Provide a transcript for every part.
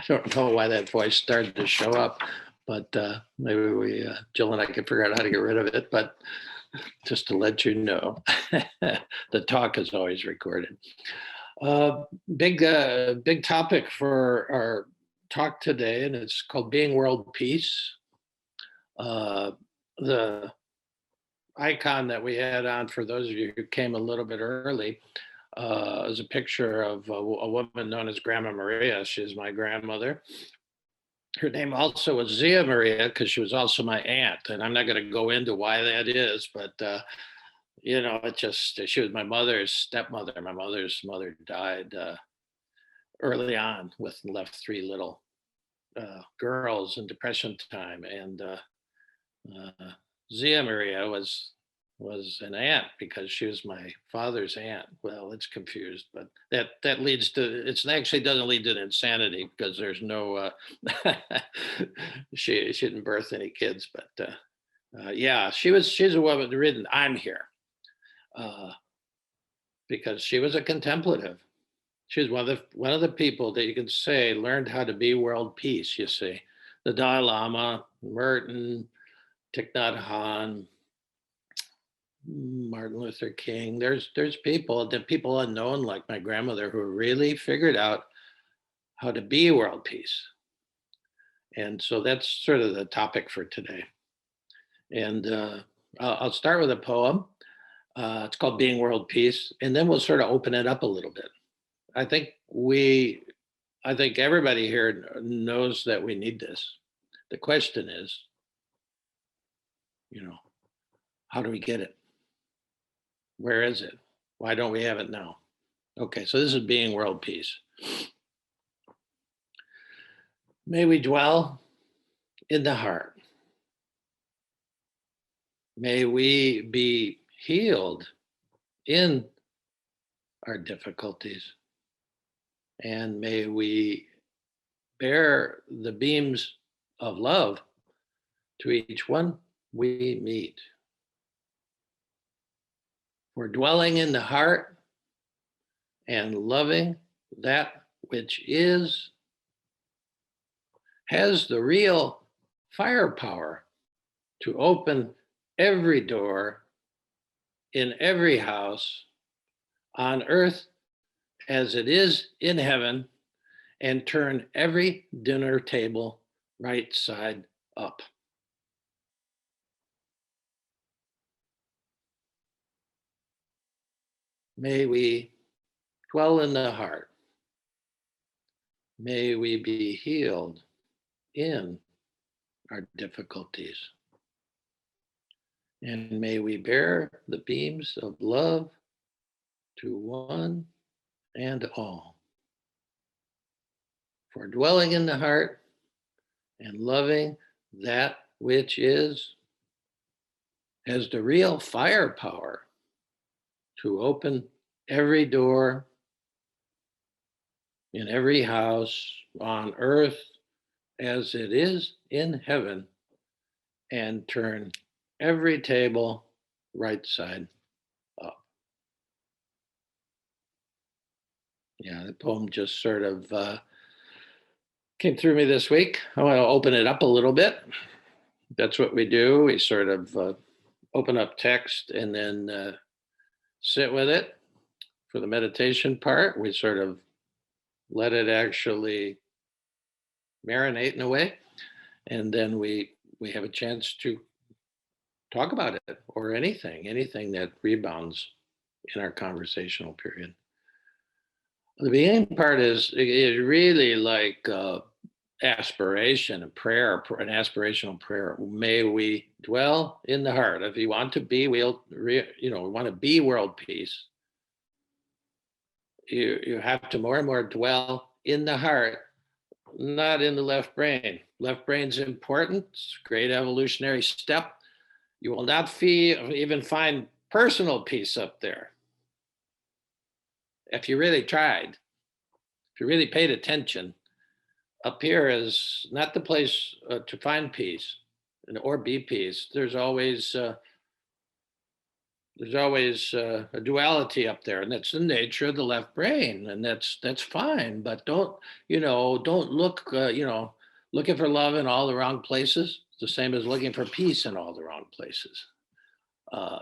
don't know why that voice started to show up, but maybe Jill and I can figure out how to get rid of it. But just to let you know, the talk is always recorded. Uh, big topic for our talk today, and it's called Being World Peace. The icon that we had on, for those of you who came a little bit early, is a picture of a woman known as Grandma Maria. She's my grandmother. Her name also was Zia Maria because she was also my aunt. And I'm not going to go into why that is, but, she was my mother's stepmother. My mother's mother died early on with left three little girls in Depression time. And Zia Maria was an aunt because she was my father's aunt. Well, it's confused, but that leads to, it's actually doesn't lead to insanity because there's no she didn't birth any kids, but yeah, she's a woman written I'm here because she was a contemplative. She was one of the people that you can say learned how to be world peace. You see, the Dalai Lama, Merton, Thich Nhat Hanh, Martin Luther King. There's people unknown like my grandmother who really figured out how to be world peace. And so that's sort of the topic for today. And I'll start with a poem. It's called Being World Peace, and then we'll sort of open it up a little bit. I think everybody here knows that we need this. The question is, how do we get it? Where is it? Why don't we have it now? Okay, so this is Being World Peace. May we dwell in the heart. May we be healed in our difficulties. And may we bear the beams of love to each one we meet. We're dwelling in the heart and loving that which has the real firepower to open every door in every house on earth as it is in heaven and turn every dinner table right side up. May we dwell in the heart. May we be healed in our difficulties. And may we bear the beams of love to one and all. For dwelling in the heart and loving that which has the real firepower to open every door in every house on earth as it is in heaven and turn every table right side up. Yeah, the poem just sort of came through me this week. I want to open it up a little bit. That's what we do. We sort of open up text and then sit with it for the meditation part. We sort of let it actually marinate in a way. And then we have a chance to talk about it or anything that rebounds in our conversational period. The beginning part is really like aspiration, a prayer, an aspirational prayer. May we dwell in the heart. If you want to be, we want to be world peace. You have to more and more dwell in the heart, not in the left brain. Left brain's important. It's a great evolutionary step. You will not even find personal peace up there. If you really tried, if you really paid attention, up here is not the place to find peace or be peace. There's always there's always a duality up there, and that's the nature of the left brain, and that's fine. But don't look looking for love in all the wrong places. It's the same as looking for peace in all the wrong places. Uh,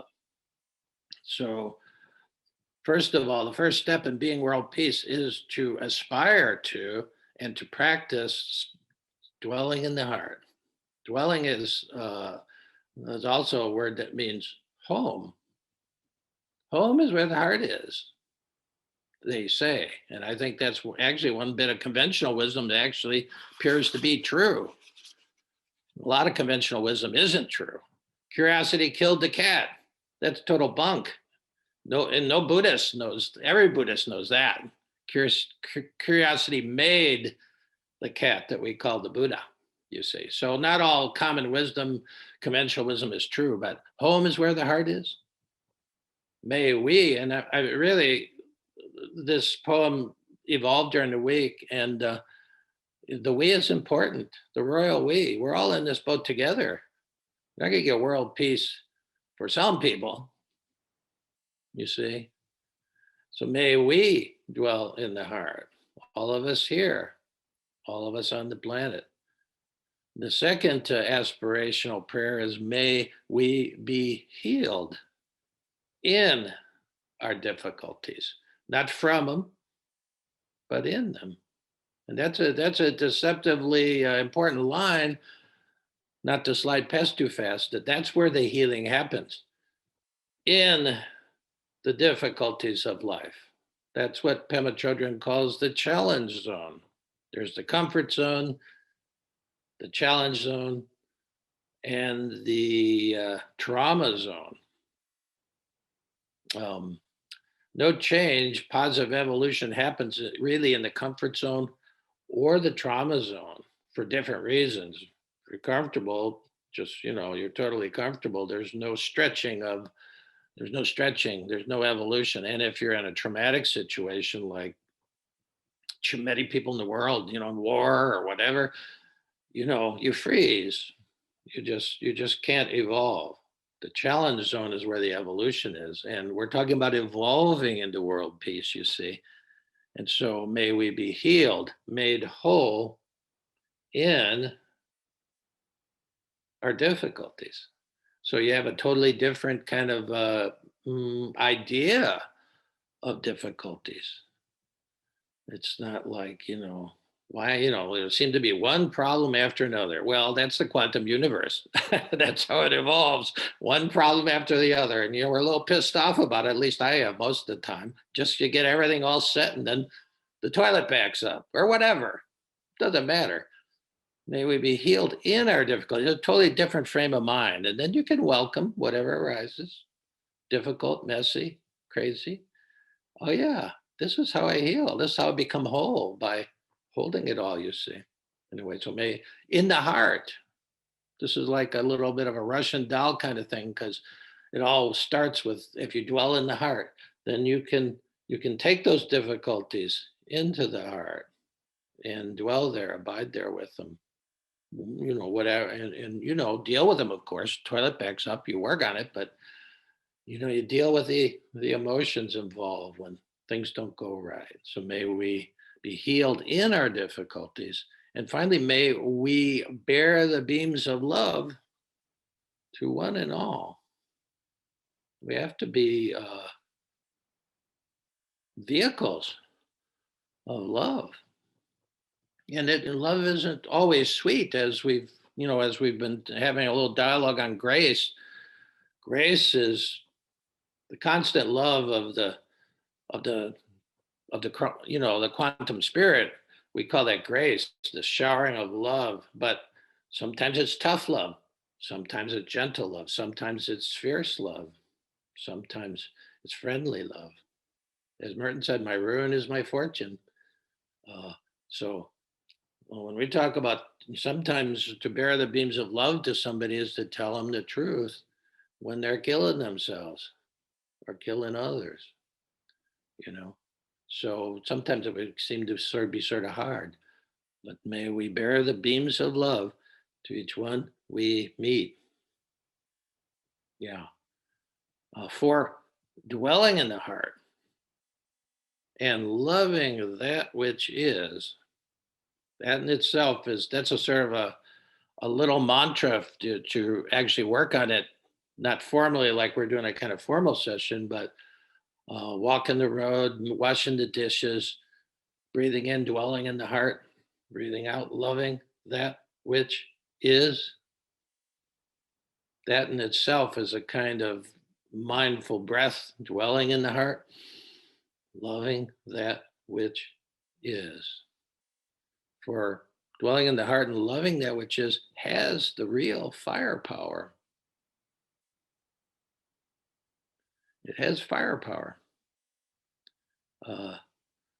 so first of all, the first step in being world peace is to aspire to and to practice dwelling in the heart. Dwelling is also a word that means home. Home is where the heart is, they say. And I think that's actually one bit of conventional wisdom that actually appears to be true. A lot of conventional wisdom isn't true. Curiosity killed the cat. That's total bunk. No Buddhist knows, every Buddhist knows that. Curiosity made the cat that we call the Buddha, you see. So not all common wisdom, conventional wisdom is true, but home is where the heart is. May we, and I really, this poem evolved during the week, and the we is important, the royal we. We're all in this boat together. We're not going to get world peace for some people, you see. So may we dwell in the heart, all of us here, all of us on the planet. The second aspirational prayer is may we be healed in our difficulties, not from them, but in them. And that's a deceptively important line, not to slide past too fast, that's where the healing happens, in the difficulties of life. That's what Pema Chodron calls the challenge zone. There's the comfort zone, the challenge zone, and the trauma zone. No change, positive evolution happens really in the comfort zone or the trauma zone for different reasons. If you're comfortable, just, you're totally comfortable. There's no stretching, there's no evolution. And if you're in a traumatic situation, like many people in the world, in war or whatever, you freeze. You just can't evolve. The challenge zone is where the evolution is. And we're talking about evolving into world peace, you see. And so may we be healed, made whole in our difficulties. So you have a totally different kind of idea of difficulties. It's not like, why, there seemed to be one problem after another. Well, that's the quantum universe. That's how it evolves, one problem after the other. And, we're a little pissed off about it. At least I am most of the time. Just you get everything all set and then the toilet backs up or whatever. Doesn't matter. May we be healed in our difficulties, a totally different frame of mind. And then you can welcome whatever arises, difficult, messy, crazy. Oh, yeah, this is how I heal. This is how I become whole, by holding it all, you see. Anyway, so may in the heart, this is like a little bit of a Russian doll kind of thing, because it all starts with, if you dwell in the heart, then you can take those difficulties into the heart and dwell there, abide there with them, whatever, and deal with them, of course. Toilet backs up, you work on it, but you deal with the emotions involved when things don't go right. So may we be healed in our difficulties. And finally, may we bear the beams of love to one and all. We have to be vehicles of love. And love isn't always sweet, as we've been having a little dialogue on grace. Grace is the constant love of the the quantum spirit. We call that grace, the showering of love. But sometimes it's tough love, sometimes it's gentle love, sometimes it's fierce love, sometimes it's friendly love. As Merton said, my ruin is my fortune. So when we talk about, sometimes to bear the beams of love to somebody is to tell them the truth when they're killing themselves or killing others, So sometimes it would seem to be sort of hard, but may we bear the beams of love to each one we meet. Yeah. for dwelling in the heart and loving that which is. That in itself is that's a sort of a little mantra to actually work on it, not formally like we're doing a kind of formal session, but walking the road, washing the dishes, breathing in, dwelling in the heart, breathing out, loving that which is. That in itself is a kind of mindful breath, dwelling in the heart, loving that which is. For dwelling in the heart and loving that which is has the real firepower. It has firepower. Uh,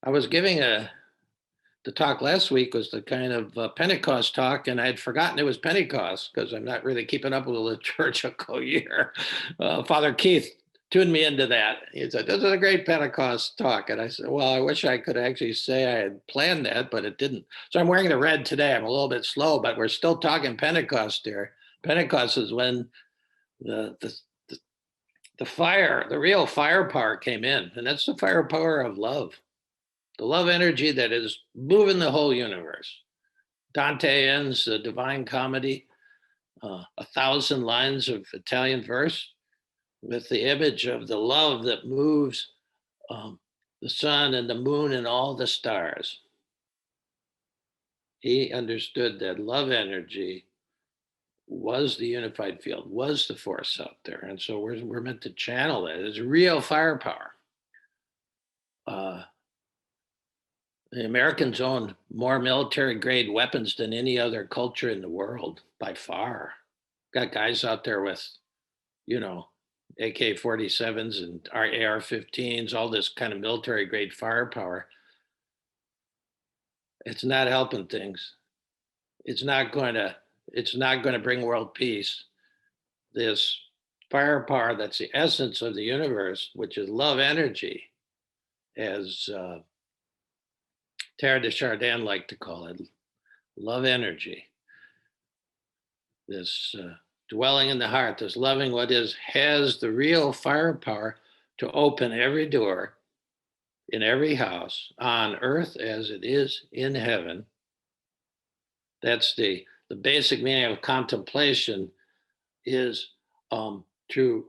I was giving the talk last week was the kind of Pentecost talk, and I'd forgotten it was Pentecost because I'm not really keeping up with the liturgical year. Father Keith tuned me into that. He said, "This is a great Pentecost talk," and I said, "Well, I wish I could actually say I had planned that, but it didn't." So I'm wearing the red today. I'm a little bit slow, but we're still talking Pentecost here. Pentecost is when the the the fire, the real firepower came in, and that's the firepower of love, the love energy that is moving the whole universe. Dante ends the Divine Comedy, 1,000 lines of Italian verse, with the image of the love that moves the sun and the moon and all the stars. He understood that love energy was the unified field, was the force out there. And so we're meant to channel that. It's real firepower. Uh, the Americans own more military grade weapons than any other culture in the world by far. Got guys out there with, you know, AK-47s and AR-15s, all this kind of military grade firepower. It's not helping things. It's not going to. It's not going to bring world peace. This firepower that's the essence of the universe, which is love energy, as Terre de Chardin liked to call it, love energy. This dwelling in the heart, this loving what is, has the real firepower to open every door in every house on earth as it is in heaven. That's the basic meaning of contemplation is to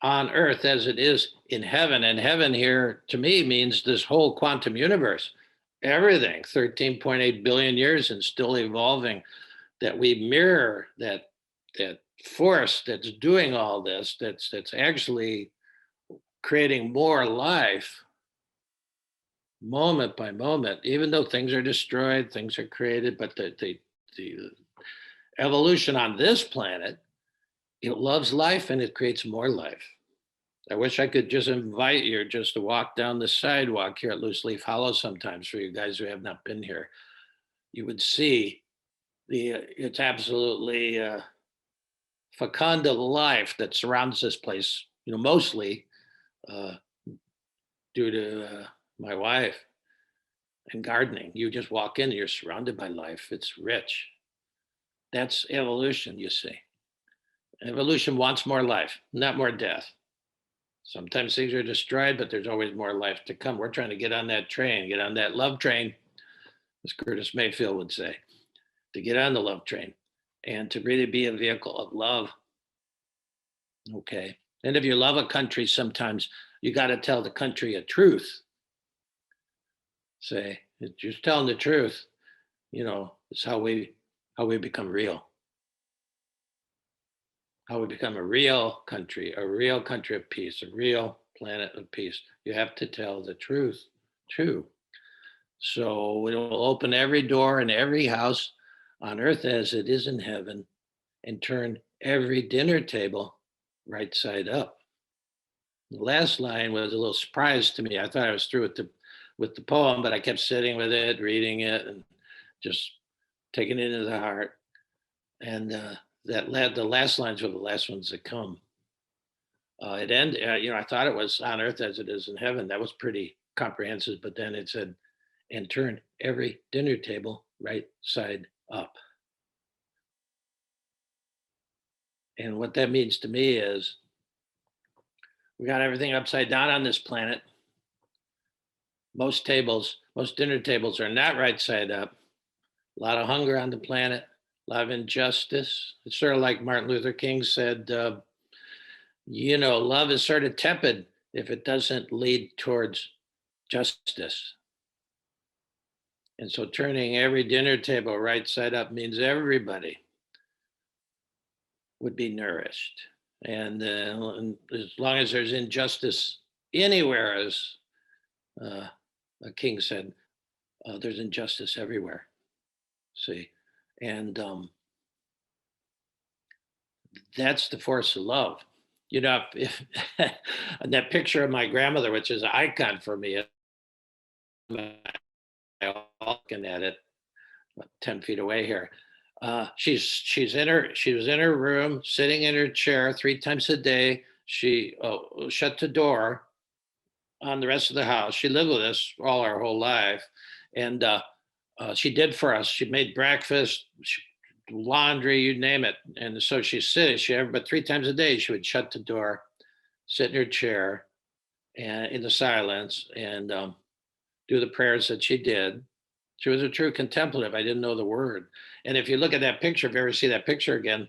on earth as it is in heaven. And heaven here to me means this whole quantum universe, everything, 13.8 billion years and still evolving, that we mirror that force that's doing all this, that's actually creating more life moment by moment, even though things are destroyed, things are created, but the evolution on this planet, it loves life and it creates more life. I wish I could just invite you just to walk down the sidewalk here at Loose Leaf Hollow sometimes for you guys who have not been here. You would see it's absolutely fecund life that surrounds this place, mostly uh, due to my wife and gardening. You just walk in, you're surrounded by life. It's rich. That's evolution, you see. Evolution wants more life, not more death. Sometimes things are destroyed, but there's always more life to come. We're trying to get on that train, get on that love train, as Curtis Mayfield would say, to get on the love train and to really be a vehicle of love. Okay. And if you love a country, sometimes you got to tell the country a truth. Say, just telling the truth, is how we become real. How we become a real country of peace, a real planet of peace. You have to tell the truth too. So it will open every door in every house on earth as it is in heaven and turn every dinner table right side up. The last line was a little surprise to me. I thought I was through with the poem, but I kept sitting with it, reading it, and just taking it into the heart. And the last lines were the last ones that come. It ended, I thought it was on earth as it is in heaven. That was pretty comprehensive, but then it said, and turn every dinner table right side up. And what that means to me is We got everything upside down on this planet. Most dinner tables are not right side up. A lot of hunger on the planet, a lot of injustice. It's sort of like Martin Luther King said, love is sort of tepid if it doesn't lead towards justice. And so turning every dinner table right side up means everybody would be nourished. And as long as there's injustice anywhere, as a king said, there's injustice everywhere. See, and that's the force of love. If that picture of my grandmother, which is an icon for me, looking at it 10 feet away here. She was in her room, sitting in her chair 3 times a day. She shut the door on the rest of the house. She lived with us all our whole life, and she did for us. She made breakfast, laundry, you name it. And so but 3 times a day she would shut the door, sit in her chair, and in the silence, and do the prayers that she did. She was a true contemplative. I didn't know the word. And if you look at that picture, if you ever see that picture again,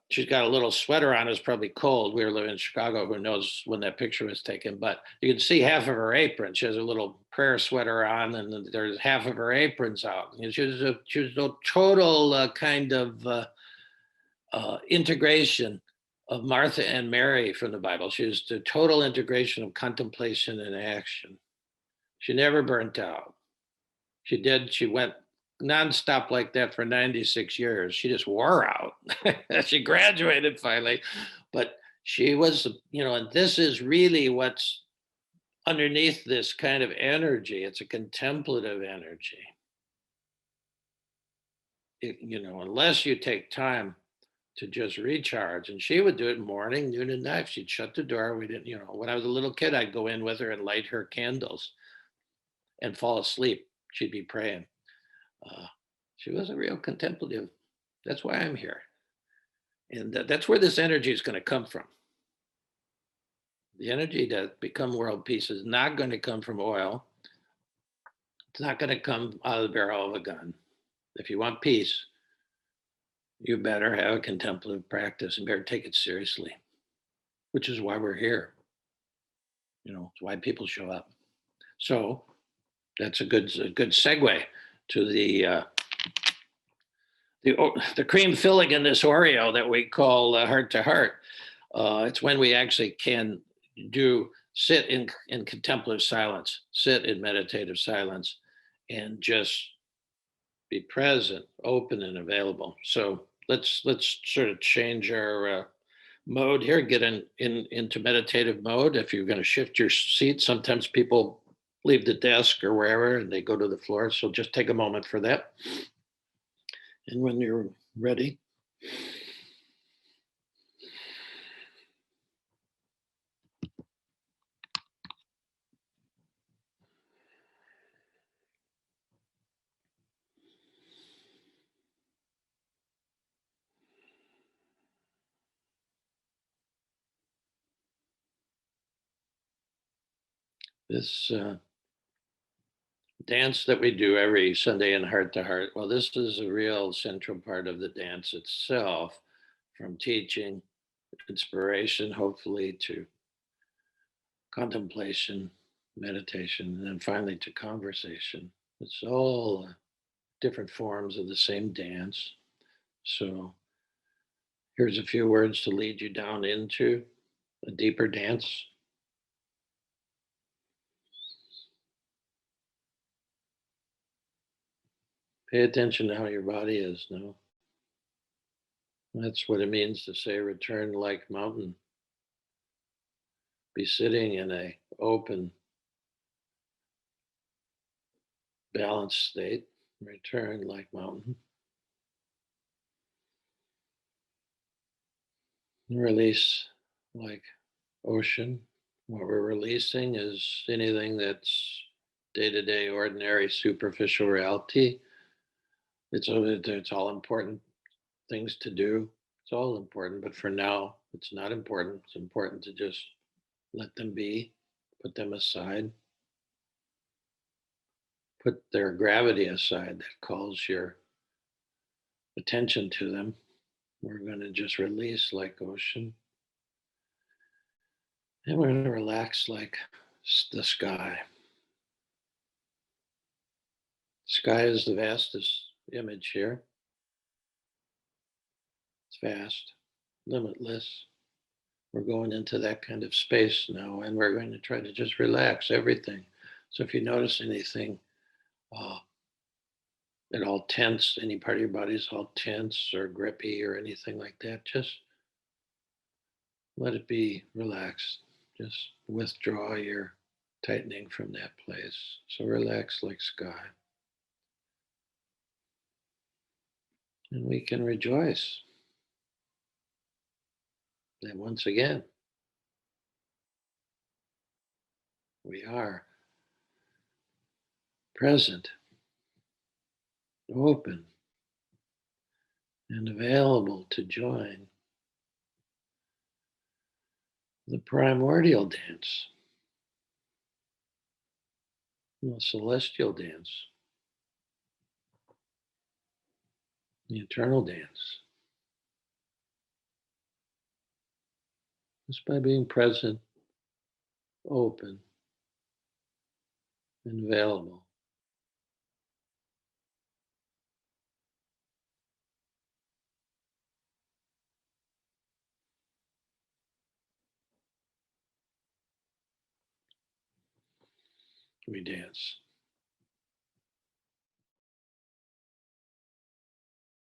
she's got a little sweater on. It's probably cold. We were living in Chicago. Who knows when that picture was taken? But you can see half of her apron. She has a little prayer sweater on, and there's half of her aprons out. And she was a total kind of integration of Martha and Mary from the Bible. She was the total integration of contemplation and action. She never burnt out. She went nonstop like that for 96 years. She just wore out. She graduated finally, but she was, and this is really what's underneath this kind of energy. It's a contemplative energy. Unless you take time to just recharge. And she would do it morning, noon, and night. She'd shut the door. We didn't, when I was a little kid, I'd go in with her and light her candles and fall asleep. She'd be praying. She was a real contemplative. That's why I'm here. And that's where this energy is going to come from. The energy to become world peace is not going to come from oil. It's not going to come out of the barrel of a gun. If you want peace, you better have a contemplative practice and better take it seriously, which is why we're here. It's why people show up. So that's a good segue to the cream filling in this Oreo that we call heart to heart. It's when we actually can sit in contemplative silence, sit in meditative silence, and just be present, open, and available. So let's sort of change our mode here, get into meditative mode. If you're going to shift your seat, sometimes people leave the desk or wherever and they go to the floor. So just take a moment for that. And when you're ready, this dance that we do every Sunday in Heart to Heart, well, this is a real central part of the dance itself, from teaching, inspiration, hopefully, to contemplation, meditation, and then finally to conversation. It's all different forms of the same dance. So here's a few words to lead you down into a deeper dance. Pay attention to how your body is now. That's what it means to say return like mountain. Be sitting in a open, balanced state. Return like mountain. Release like ocean. What we're releasing is anything that's day-to-day, ordinary, superficial reality. It's all important things to do. It's all important, but for now, it's not important. It's important to just let them be, put them aside, put their gravity aside that calls your attention to them. We're going to just release like ocean. And we're going to relax like the sky. Sky is the vastest image here. It's vast, limitless. We're going into that kind of space now, and we're going to try to just relax everything. So if you notice anything uh, at all tense, any part of your body is all tense or grippy or anything like that, just let it be relaxed. Just withdraw your tightening from that place. So relax like sky. And we can rejoice that once again, we are present, open, and available to join the primordial dance, the celestial dance, the eternal dance, just by being present, open, and available. We dance.